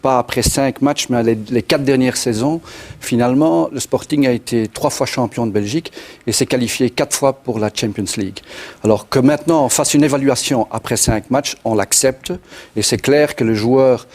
pas après 5 matchs, mais les 4 dernières saisons, finalement, le Sporting a été 3 fois champion de Belgique et s'est qualifié 4 fois pour la Champions League. Alors que maintenant, on fasse une évaluation après 5 matchs, on l'accepte. Et c'est clair que le joueur,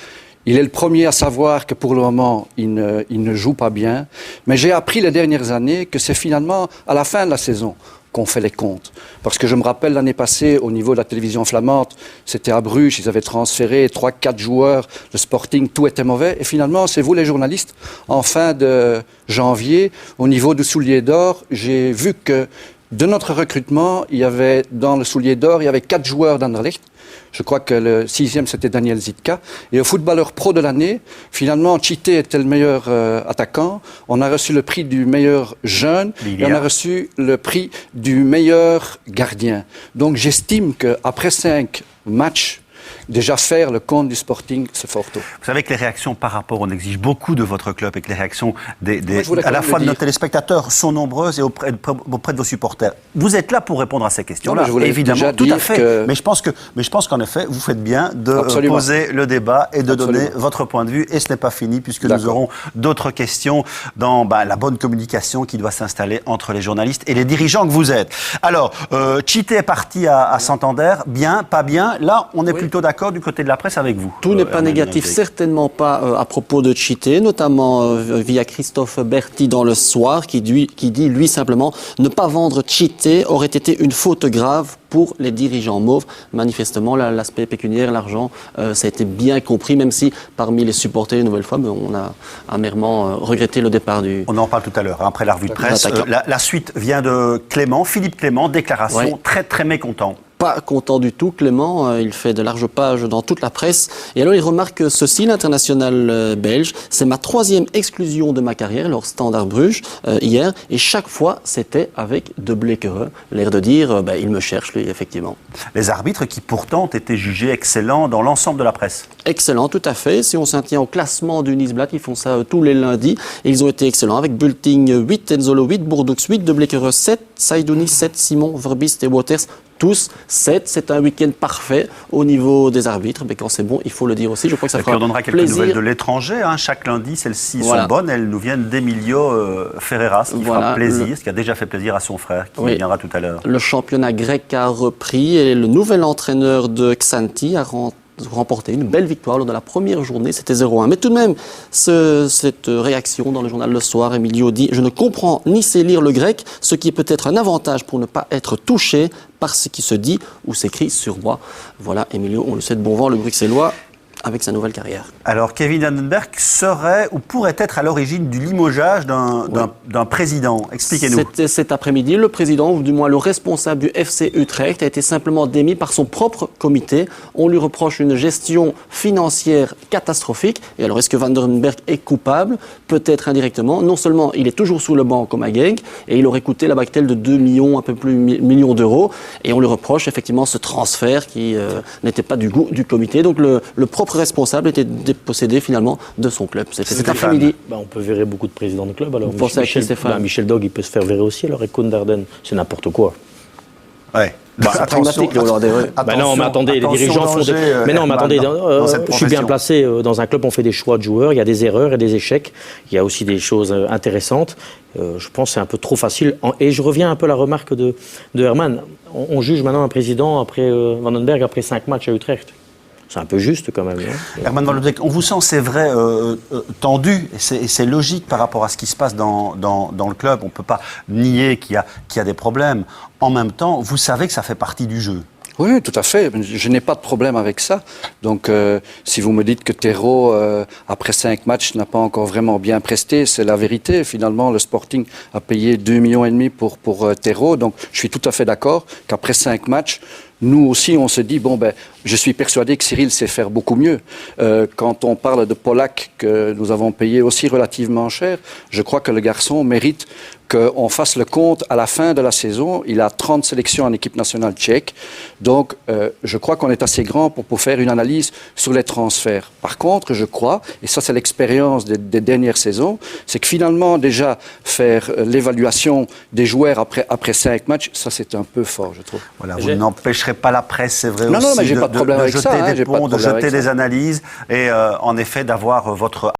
il est le premier à savoir que pour le moment, il ne joue pas bien. Mais j'ai appris les dernières années que c'est finalement à la fin de la saison qu'on fait les comptes. Parce que je me rappelle l'année passée, au niveau de la télévision flamande, c'était à Bruges, ils avaient transféré 3-4 joueurs, le Sporting, tout était mauvais. Et finalement, c'est vous les journalistes, en fin de janvier, au niveau du Soulier d'Or, j'ai vu que de notre recrutement, il y avait dans le Soulier d'Or, il y avait 4 joueurs d'Anderlecht. Je crois que le 6e, c'était Daniel Zitka. Et au footballeur pro de l'année, finalement, Chité était le meilleur attaquant. On a reçu le prix du meilleur jeune et on a reçu le prix du meilleur gardien. Donc j'estime qu'après 5 matchs, déjà faire le compte du Sporting, c'est fort tôt. Vous savez que les réactions par rapport, on exige beaucoup de votre club et que les réactions à la fois de nos téléspectateurs sont nombreuses et auprès de vos supporters. Vous êtes là pour répondre à ces questions-là, évidemment, tout à fait. Mais je pense qu'en effet, vous faites bien de poser le débat et de donner votre point de vue. Et ce n'est pas fini puisque nous aurons d'autres questions dans la bonne communication qui doit s'installer entre les journalistes et les dirigeants que vous êtes. Alors, Chité est parti à Santander. Bien, pas bien. Là, on est plutôt d'accord du côté de la presse avec vous. Tout n'est pas négatif, certainement pas à propos de Chité, notamment via Christophe Berti dans Le Soir, qui dit lui simplement ne pas vendre Chité aurait été une faute grave pour les dirigeants mauves. Manifestement, l'aspect pécuniaire, l'argent, ça a été bien compris, même si parmi les supporters, une nouvelle fois, on a amèrement regretté le départ du... On en parle tout à l'heure, après la revue de presse. La suite vient de Clément, Philippe Clément, déclaration très très mécontent. Pas content du tout, Clément. Il fait de larges pages dans toute la presse. Et alors, il remarque ceci, l'international belge. C'est ma 3e exclusion de ma carrière, leur Standard Bruges, hier. Et chaque fois, c'était avec De Bleekere. L'air de dire, il me cherche, lui, effectivement. Les arbitres qui, pourtant, ont été jugés excellents dans l'ensemble de la presse. Excellent, tout à fait. Si on s'en tient au classement du Nice-Blatt, ils font ça tous les lundis. Et ils ont été excellents avec Bulting 8, Enzolo 8, Bourdux 8, De Bleekere 7, Saidouni 7, Simon, Verbist et Waters tous 7. C'est un week-end parfait au niveau des arbitres. Mais quand c'est bon, il faut le dire aussi. Je crois que ça fera plaisir. Et puis on donnera quelques nouvelles de l'étranger. Chaque lundi, celles-ci sont bonnes. Elles nous viennent d'Emilio Ferreira, ce qui fera plaisir, ce qui a déjà fait plaisir à son frère, qui viendra tout à l'heure. Le championnat grec a repris et le nouvel entraîneur de Xanthi a remporté une belle victoire lors de la première journée, c'était 0-1. Mais tout de même, cette réaction dans le journal Le Soir, Emilio dit « Je ne comprends ni sais lire le grec, ce qui est peut-être un avantage pour ne pas être touché par ce qui se dit ou s'écrit sur moi. » Voilà, Emilio, on le sait de bon vent, le Bruxellois, avec sa nouvelle carrière. Alors, Kevin Vandenberg serait ou pourrait être à l'origine du limogeage d'un président. Expliquez-nous. C'était cet après-midi. Le président, ou du moins le responsable du FC Utrecht, a été simplement démis par son propre comité. On lui reproche une gestion financière catastrophique. Et alors, est-ce que Vandenberg est coupable? Peut-être indirectement. Non seulement il est toujours sous le banc comme à Genk, et il aurait coûté la bagatelle de 2 millions, un peu plus millions d'euros. Et on lui reproche effectivement ce transfert qui n'était pas du goût du comité. Donc, le propre responsable était dépossédé finalement de son club. C'était cet après-midi. On peut virer beaucoup de présidents de club. Alors Michel Dog, il peut se faire virer aussi. Alors, et Koen Darden, c'est n'importe quoi. Ouais. Attention, non, mais attendez, les dirigeants font des... Mais non, mais attendez, je suis bien placé dans un club, on fait des choix de joueurs, il y a des erreurs et des échecs, il y a aussi des choses intéressantes. Je pense que c'est un peu trop facile. Et je reviens un peu à la remarque de Herman. On juge maintenant un président après Vandenberg après 5 matchs à Utrecht. C'est un peu juste quand même. Herman Van Lodbeek, on vous sent, c'est vrai, tendu, et c'est logique par rapport à ce qui se passe dans le club. On ne peut pas nier qu'il y a des problèmes. En même temps, vous savez que ça fait partie du jeu. Oui, tout à fait. Je n'ai pas de problème avec ça. Donc, si vous me dites que Terreau, après 5 matchs, n'a pas encore vraiment bien presté, c'est la vérité. Finalement, le Sporting a payé 2,5 millions pour Terreau. Donc, je suis tout à fait d'accord qu'après 5 matchs, nous aussi, on se dit, je suis persuadé que Cyril sait faire beaucoup mieux. Quand on parle de Polak, que nous avons payé aussi relativement cher, je crois que le garçon mérite qu'on fasse le compte à la fin de la saison. Il a 30 sélections en équipe nationale tchèque. Donc, je crois qu'on est assez grand pour faire une analyse sur les transferts. Par contre, je crois, et ça c'est l'expérience des dernières saisons, c'est que finalement, déjà, faire l'évaluation des joueurs après 5 matchs, ça c'est un peu fort, je trouve. Voilà, vous n'empêcherez n'empêcherait pas la presse, c'est vrai, non, mais j'ai pas de problème avec ça. De jeter des analyses et en effet d'avoir votre